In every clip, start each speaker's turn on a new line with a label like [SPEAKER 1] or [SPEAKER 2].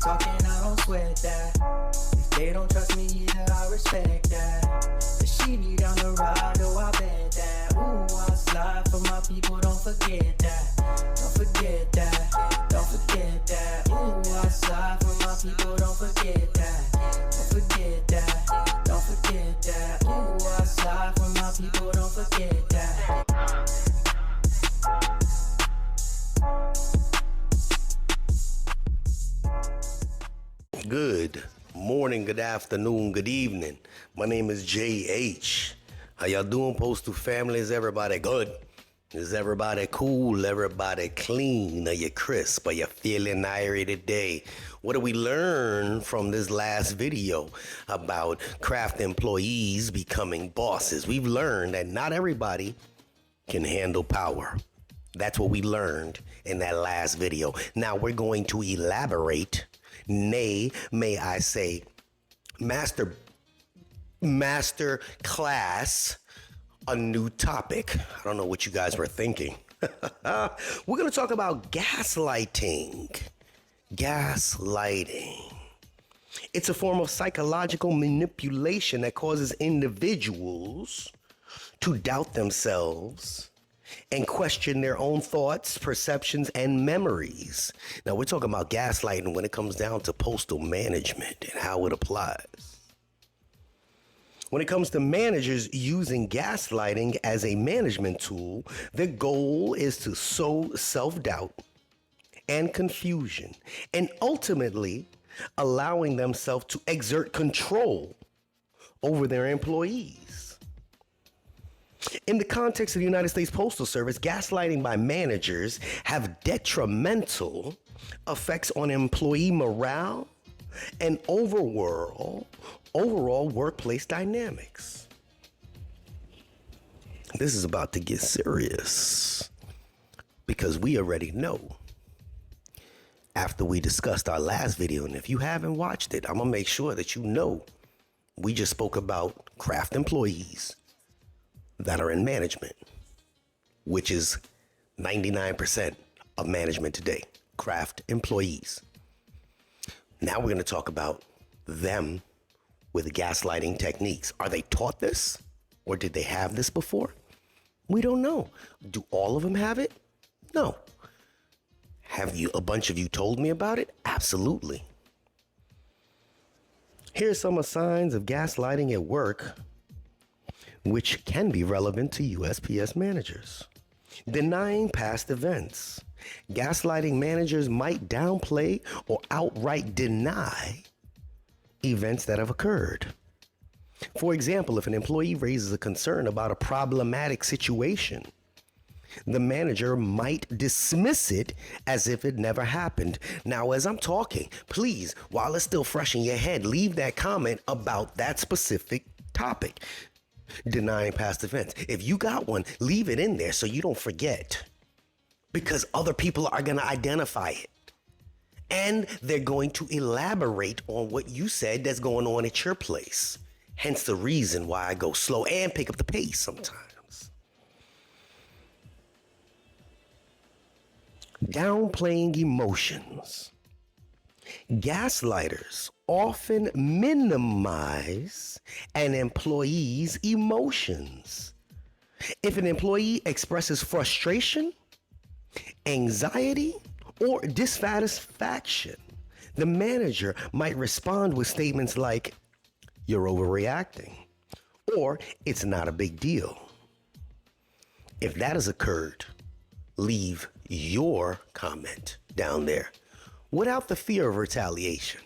[SPEAKER 1] talking, I don't sweat that. If they don't trust me either, I respect that. The she need down the ride, oh I bet that. Ooh, I slide for my people, don't forget that. Don't forget that, don't forget that. Ooh, I slide for my people, don't forget that. Don't forget that, don't forget that. Ooh, I slide for my people, don't forget that.
[SPEAKER 2] Good morning, good afternoon, good evening. My name is JH. How y'all doing, Postal family? Is everybody good? Is everybody cool? Everybody clean? Are you crisp? Are you feeling irie today? What did we learn from this last video about craft employees becoming bosses? We've learned that not everybody can handle power. That's what we learned in that last video. Now we're going to elaborate, nay, may I say, master class, a new topic. I don't know what you guys were thinking. We're going to talk about gaslighting. Gaslighting. It's a form of psychological manipulation that causes individuals to doubt themselves and question their own thoughts, perceptions, and memories. Now, we're talking about gaslighting when it comes down to postal management and how it applies. When it comes to managers using gaslighting as a management tool, their goal is to sow self-doubt and confusion, and ultimately allowing themselves to exert control over their employees. In the context of the United States Postal Service, gaslighting by managers have detrimental effects on employee morale and overall workplace dynamics. This is about to get serious because we already know after we discussed our last video, and if you haven't watched it, I'm gonna make sure that you know we just spoke about craft employees that are in management, which is 99% of management today, craft employees. Now we're going to talk about them with gaslighting techniques. Are they taught this, or did they have this before? We don't know. Do all of them have it? No. Have a bunch of you told me about it? Absolutely. Here are some signs of gaslighting at work, which can be relevant to USPS managers. Denying past events. Gaslighting managers might downplay or outright deny events that have occurred. For example, if an employee raises a concern about a problematic situation, the manager might dismiss it as if it never happened. Now, as I'm talking, please, while it's still fresh in your head, leave that comment about that specific topic. Denying past events. If you got one, leave it in there so you don't forget, because other people are going to identify it and they're going to elaborate on what you said that's going on at your place. Hence the reason why I go slow and pick up the pace sometimes. Downplaying emotions. Gaslighters often minimize an employee's emotions. If an employee expresses frustration, anxiety, or dissatisfaction, the manager might respond with statements like, "You're overreacting," or "It's not a big deal." If that has occurred, leave your comment down there without the fear of retaliation.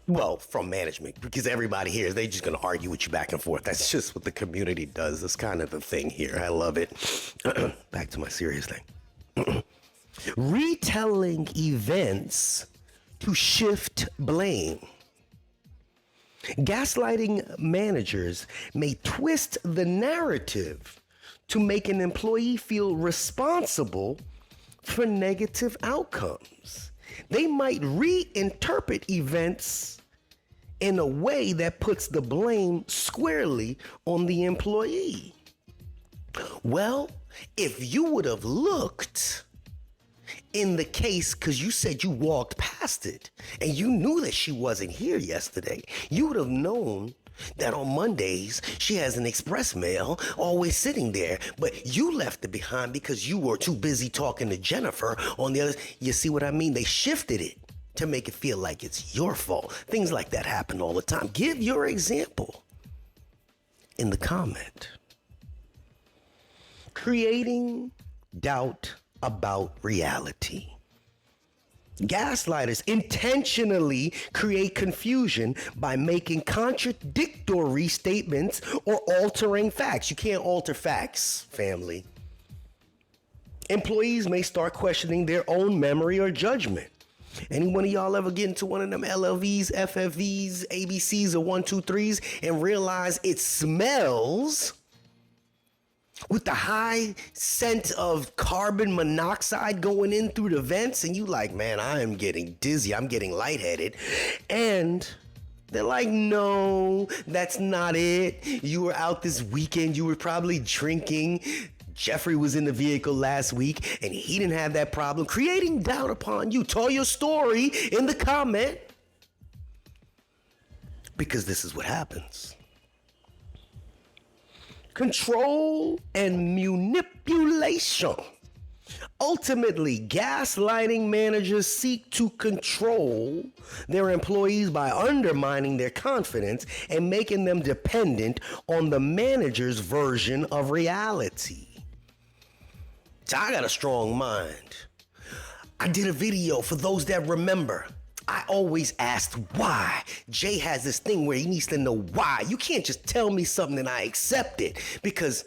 [SPEAKER 2] Well, from management, because everybody here, they're just going to argue with you back and forth. That's just what the community does. That's kind of the thing here. I love it. Back to my serious thing. Retelling events to shift blame. Gaslighting managers may twist the narrative to make an employee feel responsible for negative outcomes. They might reinterpret events in a way that puts the blame squarely on the employee. Well, if you would have looked in the case, because you said you walked past it and you knew that she wasn't here yesterday, you would have known that on Mondays she has an express mail always sitting there, but you left it behind because you were too busy talking to Jennifer on the other. You see what I mean? They shifted it to make it feel like it's your fault. Things like that happen all the time. Give your example in the comment. Creating doubt about reality. Gaslighters intentionally create confusion by making contradictory statements or altering facts. You can't alter facts, family. Employees may start questioning their own memory or judgment. Any one of y'all ever get into one of them LLVs, FFVs, ABCs, or 1, 2, 3s and realize it smells with the high scent of carbon monoxide going in through the vents, and you like, man, I am getting dizzy, I'm getting lightheaded, and they're like, no, that's not it. You were out this weekend, you were probably drinking. Jeffrey was in the vehicle last week and he didn't have that problem. Creating doubt upon you. Tell your story in the comment, because this is what happens. Control and manipulation. Ultimately, gaslighting managers seek to control their employees by undermining their confidence and making them dependent on the manager's version of reality. So I got a strong mind. I did a video for those that remember. I always asked why. Jay has this thing where he needs to know why. You can't just tell me something and I accept it, because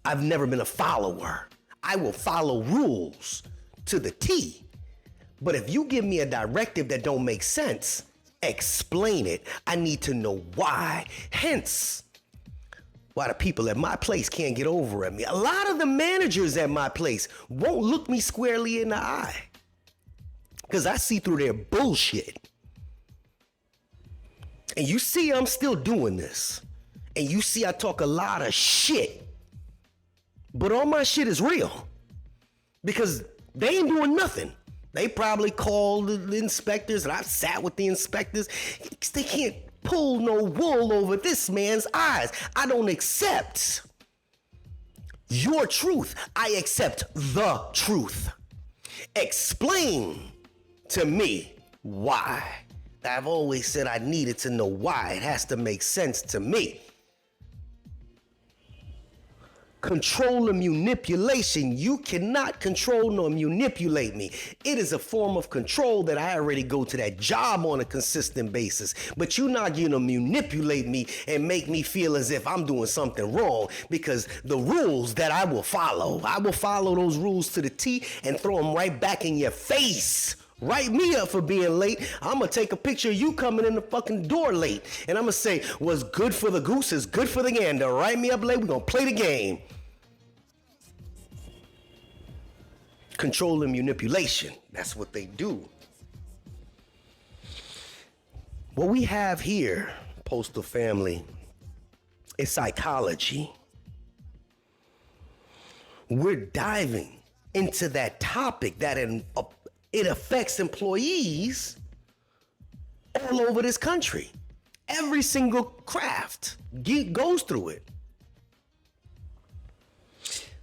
[SPEAKER 2] I've never been a follower. I will follow rules to the T. But if you give me a directive that don't make sense, explain it. I need to know why. Hence, why the people at my place can't get over at me. A lot of the managers at my place won't look me squarely in the eye, because I see through their bullshit. And you see I'm still doing this. And you see I talk a lot of shit. But all my shit is real. Because they ain't doing nothing. They probably called the inspectors, and I've sat with the inspectors. They can't pull no wool over this man's eyes. I don't accept your truth. I accept the truth. Explain to me why. I've always said I needed to know why. It has to make sense to me. Control and manipulation. You cannot control nor manipulate me. It is a form of control that I already go to that job on a consistent basis. But you're not going to manipulate me and make me feel as if I'm doing something wrong, because the rules that I will follow those rules to the T and throw them right back in your face. Write me up for being late. I'm going to take a picture of you coming in the fucking door late. And I'm going to say, what's good for the goose is good for the gander. Write me up late. We're going to play the game. Control and manipulation. That's what they do. What we have here, Postal family, is psychology. We're diving into that topic that it affects employees all over this country. Every single craft goes through it.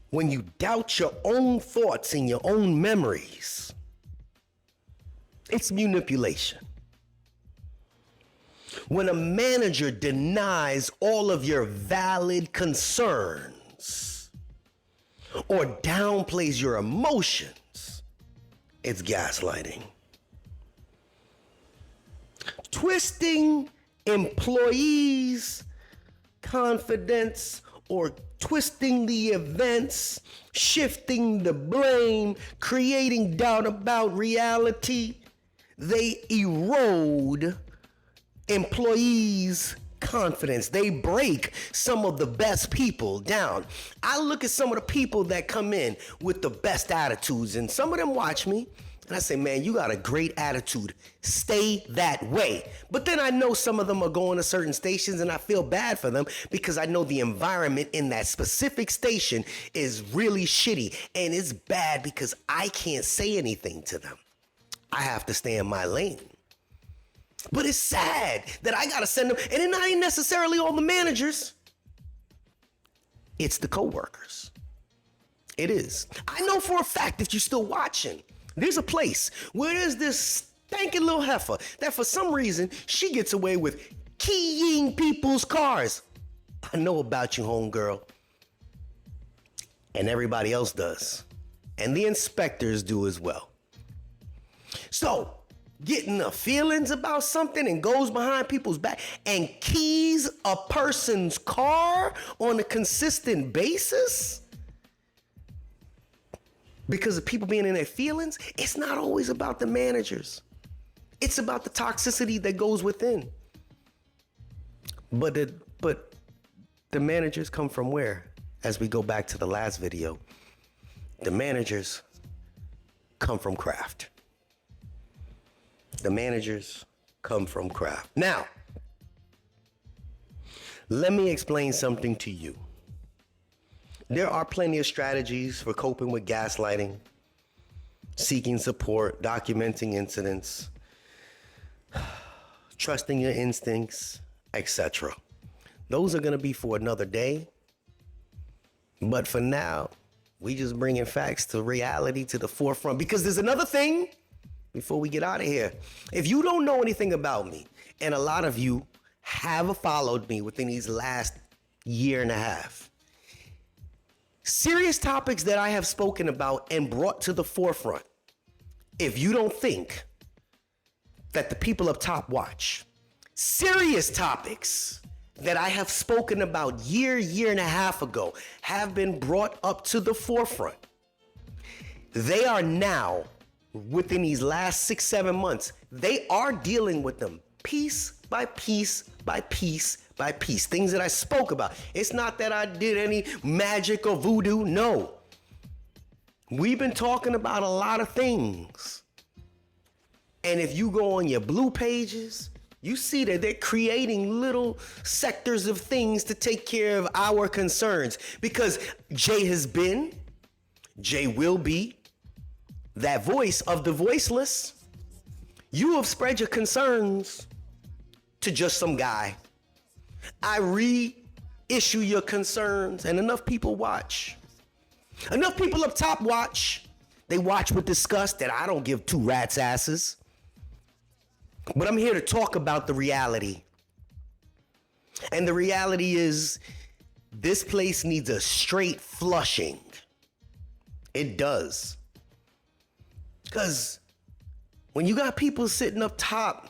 [SPEAKER 2] When you doubt your own thoughts and your own memories, it's manipulation. When a manager denies all of your valid concerns or downplays your emotions, it's gaslighting. Twisting employees' confidence or twisting the events, shifting the blame, creating doubt about reality, they erode employees' confidence. They break some of the best people down. I look at some of the people that come in with the best attitudes, and some of them watch me. And I say, man, you got a great attitude. Stay that way. But then I know some of them are going to certain stations and I feel bad for them because I know the environment in that specific station is really shitty. And it's bad because I can't say anything to them. I have to stay in my lane. But it's sad that I got to send them. And it's not even necessarily all the managers. It's the coworkers. It is. I know for a fact, if you're still watching, there's a place where there's this stinking little heifer that for some reason she gets away with keying people's cars. I know about you, homegirl. And everybody else does. And the inspectors do as well. So, getting the feelings about something and goes behind people's back and keys a person's car on a consistent basis because of people being in their feelings, it's not always about the managers. It's about the toxicity that goes within. But the managers come from where? As we go back to the last video, the managers come from craft. The managers come from craft. Now, let me explain something to you. There are plenty of strategies for coping with gaslighting, seeking support, documenting incidents, trusting your instincts, etc. Those are going to be for another day. But for now, we just bringing facts to reality to the forefront because there's another thing before we get out of here. If you don't know anything about me, and a lot of you have followed me within these last year and a half, serious topics that I have spoken about and brought to the forefront, if you don't think that the people up top watch, serious topics that I have spoken about year and a half ago have been brought up to the forefront. They are now, within these last 6-7 months, they are dealing with them piece by piece by piece by piece. Things that I spoke about. It's not that I did any magic or voodoo. No. We've been talking about a lot of things. And if you go on your blue pages, you see that they're creating little sectors of things to take care of our concerns. Because Jay has been, Jay will be, that voice of the voiceless. You have spread your concerns to just some guy. I reissue your concerns and enough people watch. Enough people up top watch. They watch with disgust that I don't give two rats' asses. But I'm here to talk about the reality. And the reality is this place needs a straight flushing. It does. Because when you got people sitting up top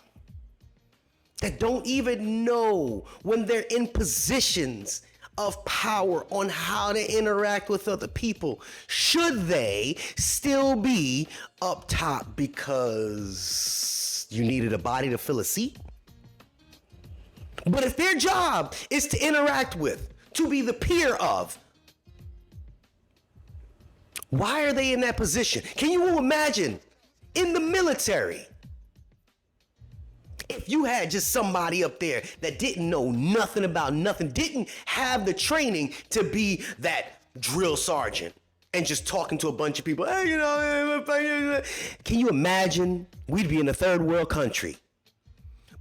[SPEAKER 2] that don't even know when they're in positions of power on how to interact with other people, should they still be up top because you needed a body to fill a seat? But if their job is to interact with, to be the peer of, why are they in that position? Can you imagine in the military, if you had just somebody up there that didn't know nothing about nothing, didn't have the training to be that drill sergeant and just talking to a bunch of people, hey, you know, can you imagine? We'd be in a third world country.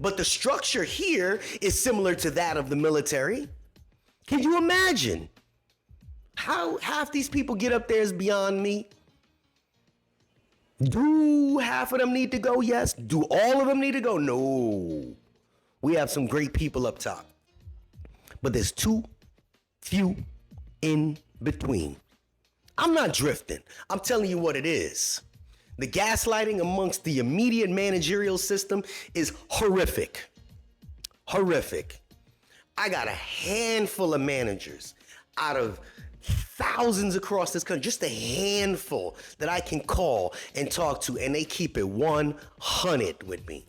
[SPEAKER 2] But the structure here is similar to that of the military. Can you imagine? How half these people get up there is beyond me. Do half of them need to go? Yes. Do all of them need to go? No. We have some great people up top. But there's too few in between. I'm not drifting. I'm telling you what it is. The gaslighting amongst the immediate managerial system is horrific. Horrific. I got a handful of managers out of thousands across this country, just a handful that I can call and talk to, and they keep it 100 with me.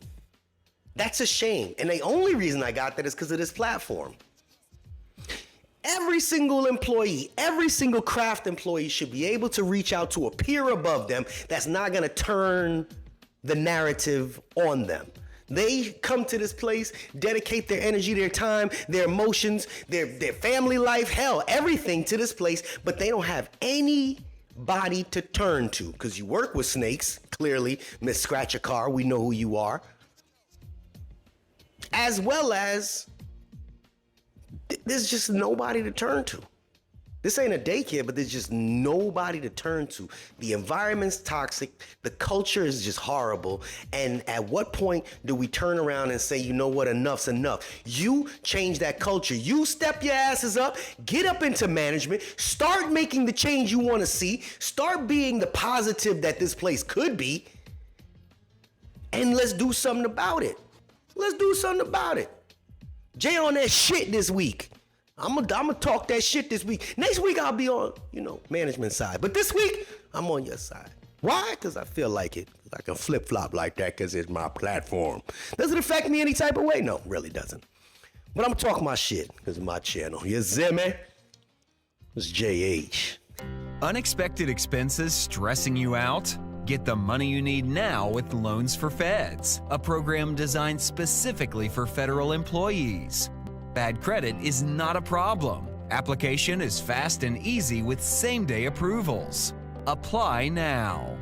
[SPEAKER 2] That's a shame. And the only reason I got that is because of this platform. Every single employee, every single craft employee should be able to reach out to a peer above them that's not going to turn the narrative on them. They come to this place, dedicate their energy, their time, their emotions, their family life, hell, everything to this place, but they don't have anybody to turn to because you work with snakes, clearly, Miss Scratch a Car, we know who you are. As well as there's just nobody to turn to. This ain't a daycare, but there's just nobody to turn to. The environment's toxic. The culture is just horrible. And at what point do we turn around and say, you know what, enough's enough? You change that culture. You step your asses up, get up into management, start making the change you want to see, start being the positive that this place could be, and let's do something about it. Let's do something about it. Jay on that shit this week. I'm gonna talk that shit this week. Next week I'll be on, management side. But this week I'm on your side. Why? Because I feel like it. I can flip flop like that because it's my platform. Does it affect me any type of way? No, really doesn't. But I'm talking my shit because it's my channel. You see me? It's JH.
[SPEAKER 3] Unexpected expenses stressing you out? Get the money you need now with Loans for Feds, a program designed specifically for federal employees. Bad credit is not a problem. Application is fast and easy with same-day approvals. Apply now.